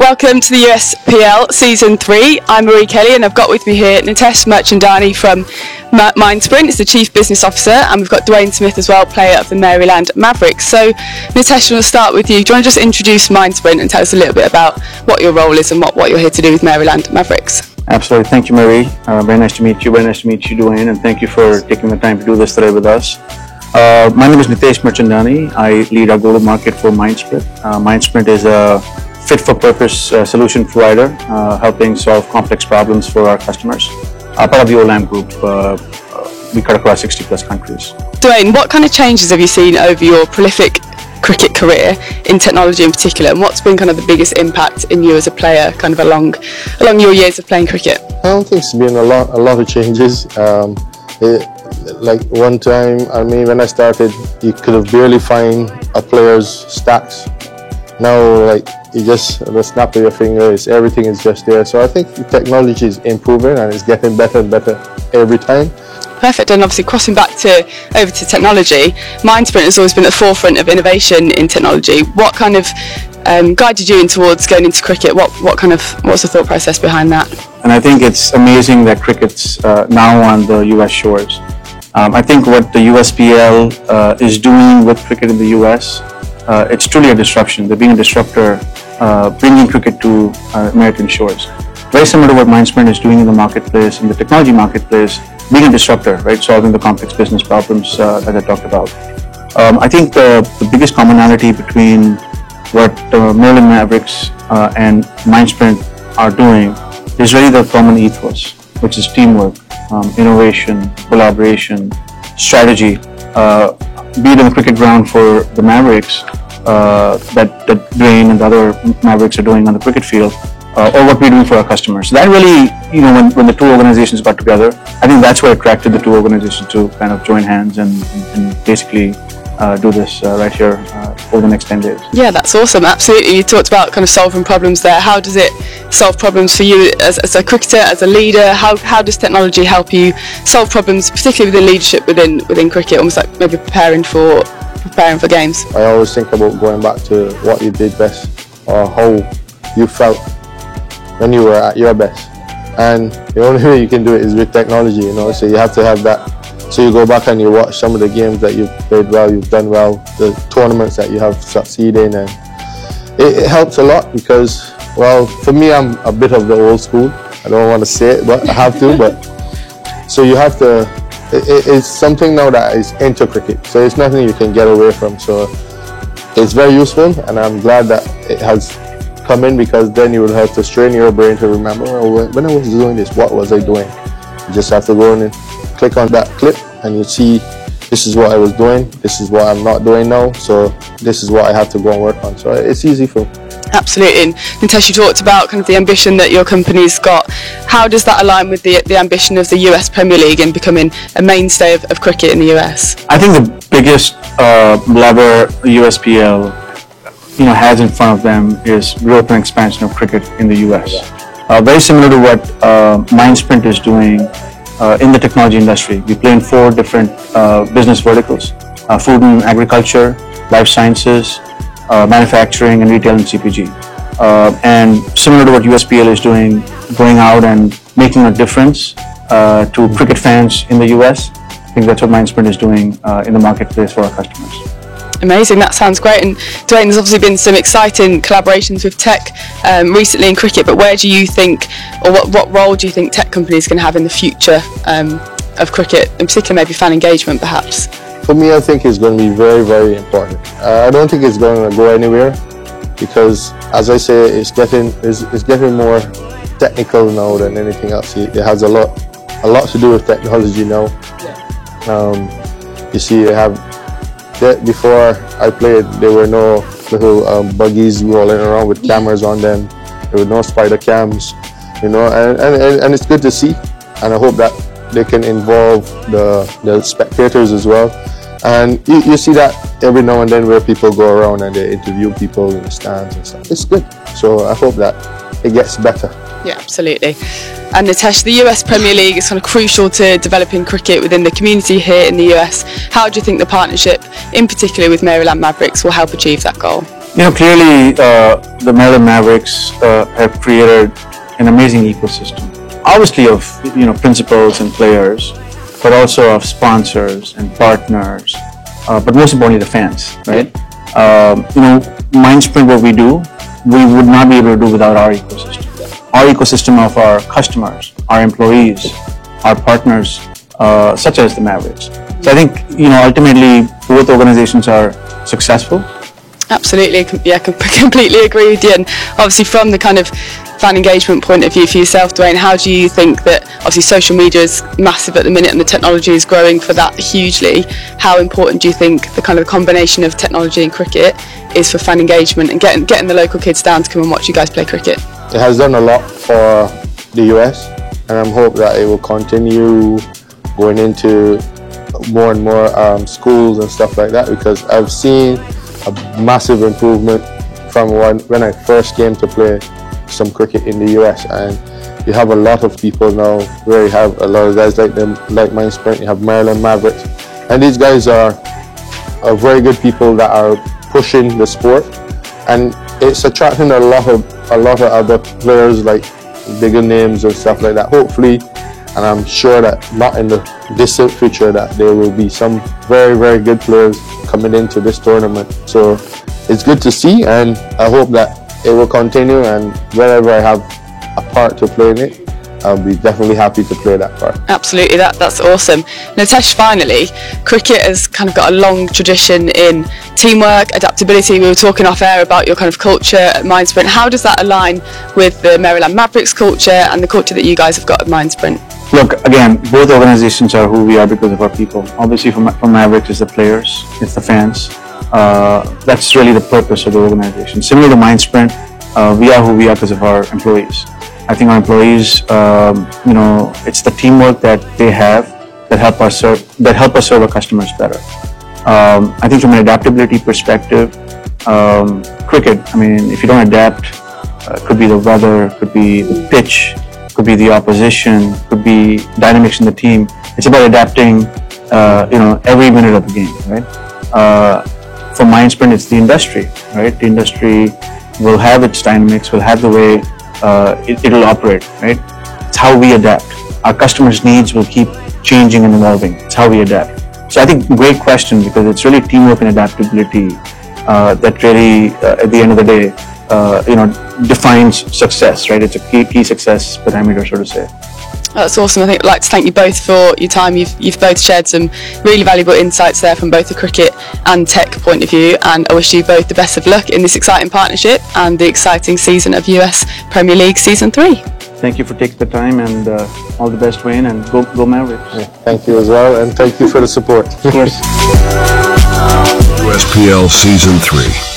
Welcome to the USPL Season 3. I'm Marie Kelly and I've got with me here Nitesh Mirchandani from Mindsprint, is the Chief Business Officer, and we've got Dwayne Smith as well, player of the Maryland Mavericks. So Nitesh, we'll start with you. Do you want to just introduce Mindsprint and tell us a little bit about what your role is and what you're here to do with Maryland Mavericks? Absolutely. Thank you, Marie. Very nice to meet you. Very nice to meet you, Dwayne, and thank you for taking the time to do this today with us. My name is Nitesh Mirchandani. I lead our global market for Mindsprint. Mindsprint is a fit-for-purpose solution provider, helping solve complex problems for our customers. Part of the Olam Group, we cut across 60 plus countries. Dwayne, what kind of changes have you seen over your prolific cricket career in technology in particular, and what's been kind of the biggest impact in you as a player kind of along your years of playing cricket? I don't think it's been a lot of changes. Like one time, I mean, when I started, you could have barely find a player's stats. Now, like, you just, the snap of your fingers, everything is just there. So I think the technology is improving and it's getting better and better every time. Perfect. And obviously crossing back over to technology, Mindsprint has always been at the forefront of innovation in technology. What kind of guided you in towards going into cricket? What's the thought process behind that? And I think it's amazing that cricket's now on the US shores. I think what the USPL is doing with cricket in the US, it's truly a disruption. They're being a disruptor, bringing cricket to American shores. Very similar to what Mindsprint is doing in the marketplace, in the technology marketplace, being a disruptor, right? Solving the complex business problems that I talked about. I think the biggest commonality between what Maryland Mavericks and Mindsprint are doing is really the common ethos, which is teamwork, innovation, collaboration, strategy. Be it on the cricket ground for the Mavericks, that Dwayne and the other Mavericks are doing on the cricket field, or what we're doing for our customers. So that really, when the two organizations got together, I think that's what attracted the two organizations to kind of join hands and basically do this right here over the next 10 days. Yeah, that's awesome. Absolutely. You talked about kind of solving problems there. How does it solve problems for you as a cricketer, as a leader? How does technology help you solve problems, particularly within leadership within cricket, almost like maybe preparing for games? I always think about going back to what you did best or how you felt when you were at your best. And the only way you can do it is with technology, so you have to have that. So you go back and you watch some of the games that you've played well, you've done well, the tournaments that you have succeeded in, and it helps a lot because, well, for me, I'm a bit of the old school. I don't want to say it, but I have to. But so you have to. It's something now that is into cricket, so it's nothing you can get away from. So it's very useful, and I'm glad that it has come in because then you will have to strain your brain to remember, when I was doing this, what was I doing? You just have to go in and click on that clip and you see this is what I was doing, this is what I'm not doing now, so this is what I have to go and work on. So it's easy for me. Absolutely. And Nitesh, you talked about kind of the ambition that your company's got. How does that align with the ambition of the US Premier League and becoming a mainstay of cricket in the US? I think the biggest lever USPL has in front of them is growth and expansion of cricket in the US. Very similar to what Mindsprint is doing in the technology industry. We play in 4 different business verticals: food and agriculture, life sciences, manufacturing, and retail and CPG. And similar to what USPL is doing, going out and making a difference to cricket fans in the US, I think that's what Mindsprint is doing in the marketplace for our customers. Amazing, that sounds great. And Dwayne, there's obviously been some exciting collaborations with tech recently in cricket, but where do you think, or what role do you think tech companies can have in the future of cricket, in particular maybe fan engagement perhaps? For me, I think it's going to be very, very important. I don't think it's going to go anywhere because, as I say, it's getting more technical now than anything else. It has a lot to do with technology now. You see, before I played, there were no little buggies rolling around with cameras on them. There were no spider cams, and it's good to see. And I hope that they can involve the spectators as well. And you see that every now and then where people go around and they interview people in the stands and stuff. It's good. So I hope that it gets better. Yeah, absolutely. And Nitesh, the US Premier League is kind of crucial to developing cricket within the community here in the US. How do you think the partnership, in particular with Maryland Mavericks, will help achieve that goal? Clearly, the Maryland Mavericks have created an amazing ecosystem. Obviously, of principals and players, but also of sponsors and partners, but most importantly, the fans. Right? Mindsprint, what we do, we would not be able to do without our ecosystem. Our ecosystem of our customers, our employees, our partners, such as the Mavericks. So I think ultimately both organizations are successful. Absolutely, yeah, completely agree with you. And obviously, from the kind of fan engagement point of view for yourself, Dwayne, how do you think that obviously social media is massive at the minute and the technology is growing for that hugely? How important do you think the kind of combination of technology and cricket is for fan engagement and getting the local kids down to come and watch you guys play cricket? It has done a lot for the US, and I'm hoping that it will continue going into more and more schools and stuff like that, because I've seen a massive improvement from when I first came to play some cricket in the US, and you have a lot of people now where you have a lot of guys like Mindsprint, you have Maryland Mavericks, and these guys are very good people that are pushing the sport, and it's attracting a lot of other players, like bigger names and stuff like that, hopefully. And I'm sure that not in the distant future that there will be some very, very good players coming into this tournament. So it's good to see, and I hope that it will continue, and wherever I have a part to play in it, I'll be definitely happy to play that part. Absolutely, that's awesome. Nitesh, finally, cricket has kind of got a long tradition in teamwork, adaptability. We were talking off air about your kind of culture at Mindsprint. How does that align with the Maryland Mavericks culture and the culture that you guys have got at Mindsprint? Look, again, both organizations are who we are because of our people. Obviously, for Mavericks, it's the players, it's the fans. That's really the purpose of the organization. Similar to Mindsprint, we are who we are because of our employees. I think our employees, it's the teamwork that they have that help us serve our customers better. I think from an adaptability perspective, cricket, if you don't adapt, it could be the weather, could be the pitch, could be the opposition, could be dynamics in the team. It's about adapting, every minute of the game, right? For Mindsprint, it's the industry, right? The industry will have its dynamics, will have the way it'll operate, right? It's how we adapt. Our customers' needs will keep changing and evolving. It's how we adapt. So I think great question, because it's really teamwork and adaptability that really, at the end of the day, defines success, right? It's a key success parameter, so to say. That's awesome. I'd like to thank you both for your time. You've both shared some really valuable insights there from both the cricket and tech point of view, and I wish you both the best of luck in this exciting partnership and the exciting season of US Premier League Season 3. Thank you for taking the time, and all the best, Wayne, and go Mavericks. Yeah, thank you as well, and thank you for the support. Of course. USPL Season 3.